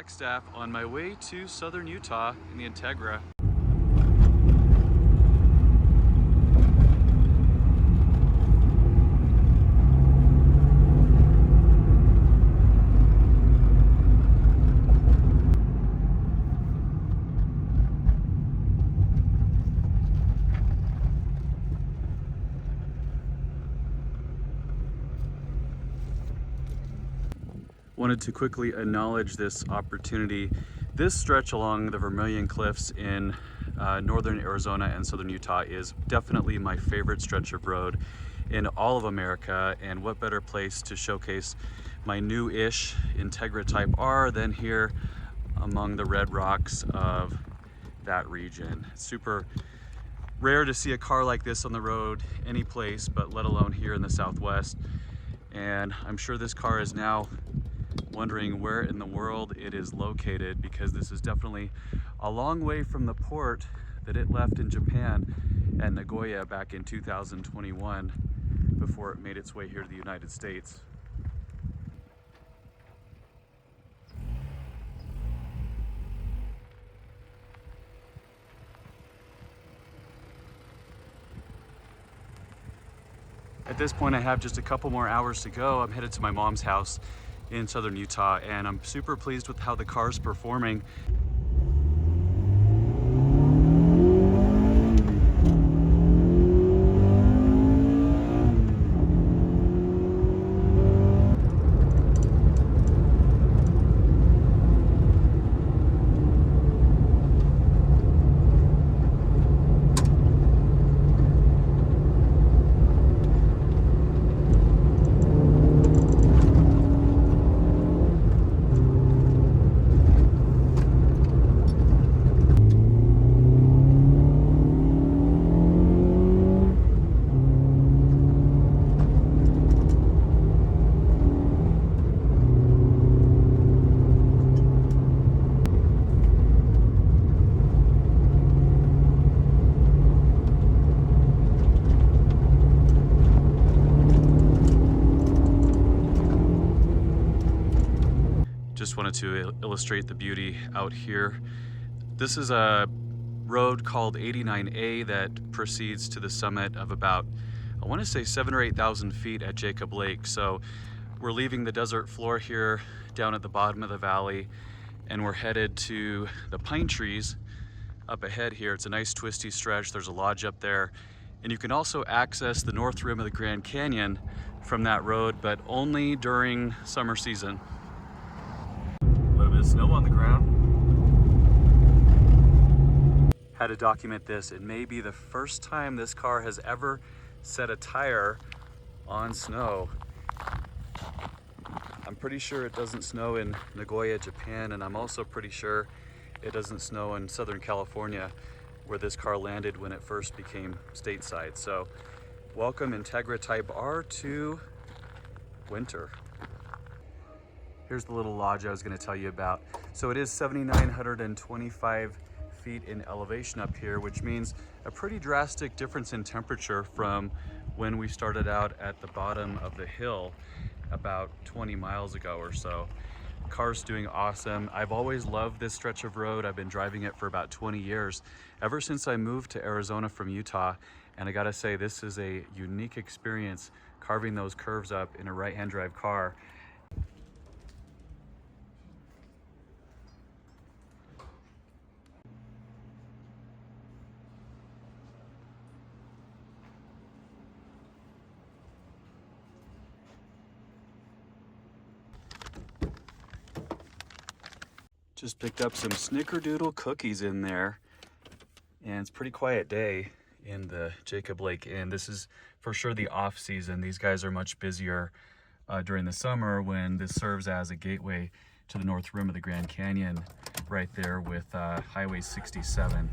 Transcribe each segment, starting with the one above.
Flagstaff on my way to southern Utah in the Integra. Wanted to quickly acknowledge this opportunity. This stretch along the Vermilion Cliffs in northern Arizona and southern Utah is definitely my favorite stretch of road in all of America, and what better place to showcase my new-ish Integra Type R than here among the red rocks of that region. It's super rare to see a car like this on the road any place, but let alone here in the Southwest. And I'm sure this car is now wondering where in the world it is located, because this is definitely a long way from the port that it left in Japan at Nagoya back in 2021 before it made its way here to the United States. At this point, I have just a couple more hours to go. I'm headed to my mom's house in southern Utah, and I'm super pleased with how the car's performing. Just wanted to illustrate the beauty out here. This is a road called 89A that proceeds to the summit of about, I want to say 7,000 or 8,000 feet at Jacob Lake. So we're leaving the desert floor here down at the bottom of the valley, and we're headed to the pine trees up ahead here. It's a nice twisty stretch. There's a lodge up there, and you can also access the north rim of the Grand Canyon from that road, but only during summer season. A little bit of snow on the ground. Had to document this. It may be the first time this car has ever set a tire on snow. I'm pretty sure it doesn't snow in Nagoya, Japan, and I'm also pretty sure it doesn't snow in Southern California, where this car landed when it first became stateside. So welcome Integra Type R to winter. Here's the little lodge I was going to tell you about. So it is 7,925 feet in elevation up here, which means a pretty drastic difference in temperature from when we started out at the bottom of the hill about 20 miles ago or so. Car's doing awesome. I've always loved this stretch of road. I've been driving it for about 20 years, ever since I moved to Arizona from Utah. And I gotta say, this is a unique experience, carving those curves up in a right-hand drive car. Just picked up some snickerdoodle cookies in there, and it's a pretty quiet day in the Jacob Lake Inn. This is for sure the off season. These guys are much busier during the summer, when this serves as a gateway to the north rim of the Grand Canyon right there with Highway 67.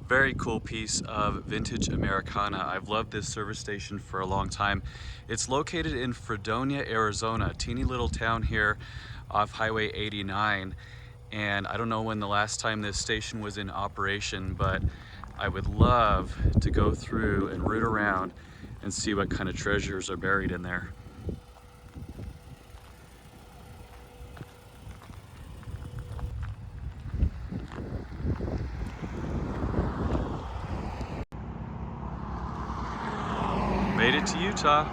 Very cool piece of vintage Americana. I've loved this service station for a long time. It's located in Fredonia, Arizona, a teeny little town here off Highway 89. And I don't know when the last time this station was in operation, but I would love to go through and root around and see what kind of treasures are buried in there. Made it to Utah.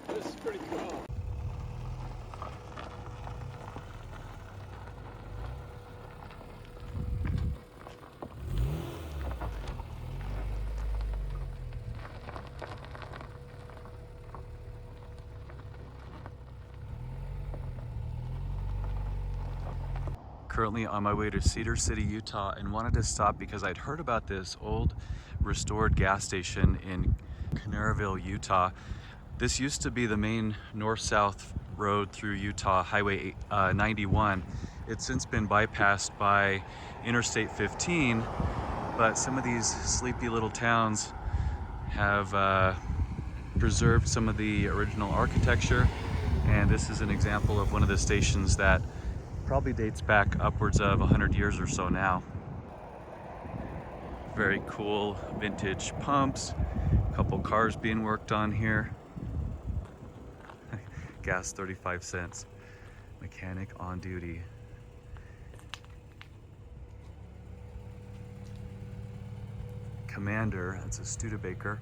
This is pretty cool. Currently on my way to Cedar City, Utah, and wanted to stop because I'd heard about this old restored gas station in Canaryville, Utah. This used to be the main north-south road through Utah, Highway 91. It's since been bypassed by Interstate 15, but some of these sleepy little towns have preserved some of the original architecture, and this is an example of one of the stations that probably dates back upwards of 100 years or so now. Very cool vintage pumps, a couple cars being worked on here. Gas 35 cents. Mechanic on duty. Commander, that's a Studebaker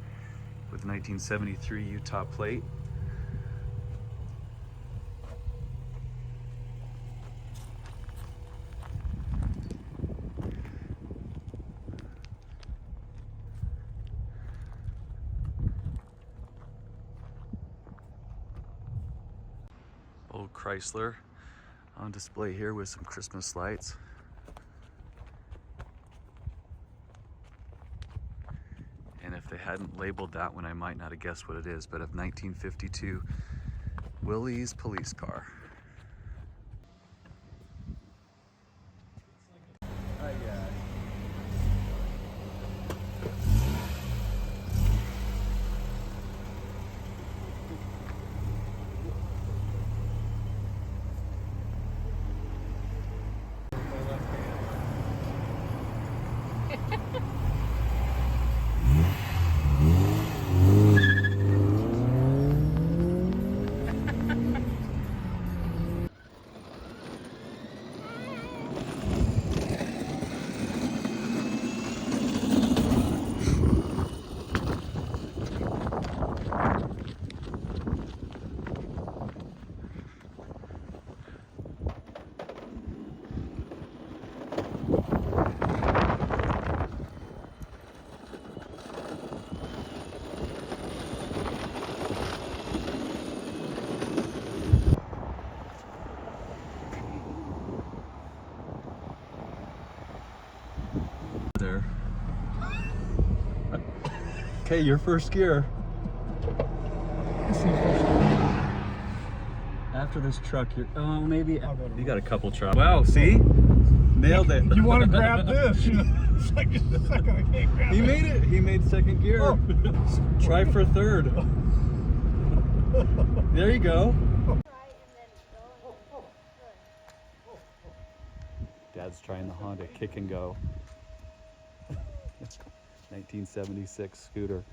with 1973 Utah plate. Old Chrysler on display here with some Christmas lights. And if they hadn't labeled that one, I might not have guessed what it is, but of 1952 Willie's police car. There. Okay, your first gear. After this truck, you're maybe you got a couple trucks. Wow, see? Nailed it. You want to grab this? It's like just a second, I can't grab it. He made it. He made second gear. Oh. Try for third. There you go. Dad's trying the Honda Kick and Go. 1976 scooter.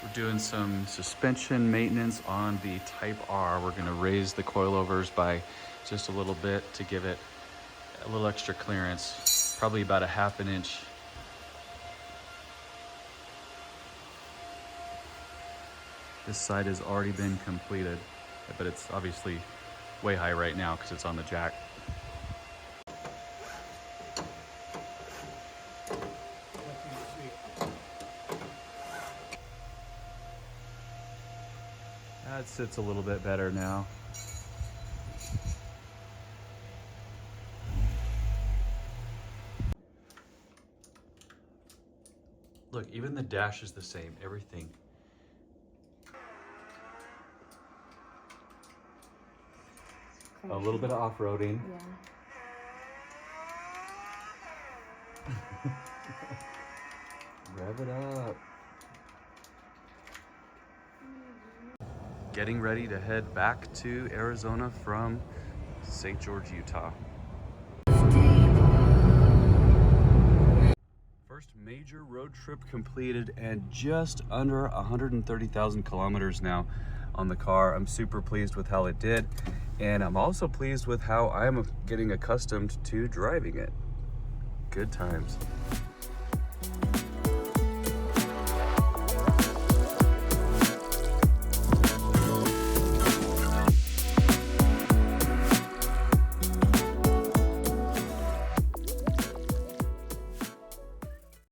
We're doing some suspension maintenance on the Type R. We're going to raise the coilovers by just a little bit to give it a little extra clearance, probably about a ½ inch. This side has already been completed, but it's obviously way high right now because it's on the jack. That sits a little bit better now. Look, even the dash is the same, everything. A little bit of off-roading. Yeah. Rev it up. getting ready to head back to Arizona from St. George, Utah. First major road trip completed and just under 130,000 kilometers now on the car. I'm super pleased with how it did, and I'm also pleased with how I'm getting accustomed to driving it. Good times.